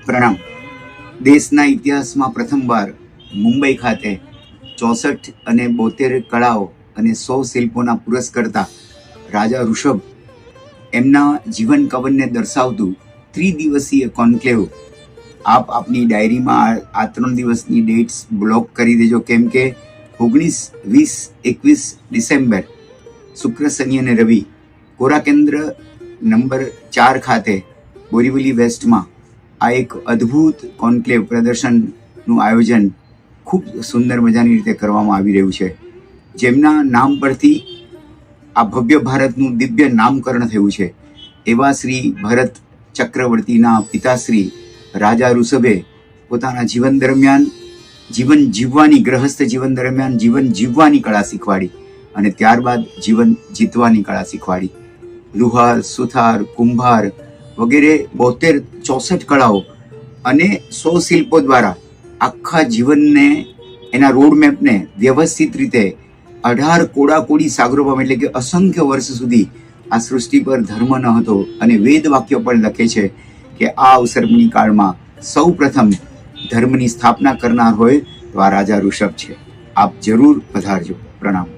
પ્રણામ. દેશના ઇતિહાસમાં પ્રથમવાર મુંબઈ ખાતે 64 અને 72 કળાઓ અને 100 શિલ્પોના પુરસ્કર્તા રાજા ઋષભ એમના જીવન કવનને દર્શાવતું ત્રિદિવસીય કોન્ક્લેવ આપની ડાયરીમાં આ 3 દિવસની ડેટ્સ બ્લોક કરી દેજો, કેમ કે 19, 20, 21 ડિસેમ્બર શુક્ર, શનિ અને રવિ કોરા કેન્દ્ર નંબર 4 ખાતે બોરીવલી વેસ્ટમાં આ એક અદ્ભુત કોન્ક્લેવ પ્રદર્શનનું આયોજન ખૂબ સુંદર મજાની રીતે કરવામાં આવી રહ્યું છે, જેમના નામ પરથી આ ભવ્ય ભારતનું દિવ્ય નામકરણ થયું છે. એવા શ્રી ભરત ચક્રવર્તીના પિતાશ્રી રાજા ઋષભે પોતાના જીવન દરમિયાન ગ્રહસ્થ જીવન દરમિયાન જીવન જીવવાની કળા શીખવાડી અને ત્યારબાદ જીવન જીતવાની કળા શીખવાડી. લુહાર, સુથાર, કુંભાર વગેરે 64 કળાઓ અને 100 શિલ્પો દ્વારા આખા જીવનને, એના રોડમેપને વ્યવસ્થિત રીતે 18 કોડાકોડી સાગરોપમ એટલે કે અસંખ્ય વર્ષ સુધી આ સૃષ્ટિ પર ધર્મ ન હતો અને વેદ વાક્યો પણ લખે છે કે આ અવસરની કાળમાં સૌ પ્રથમ ધર્મની સ્થાપના કરનાર હોય તો આ રાજા ઋષભ છે. આપ જરૂર પધારજો. પ્રણામ.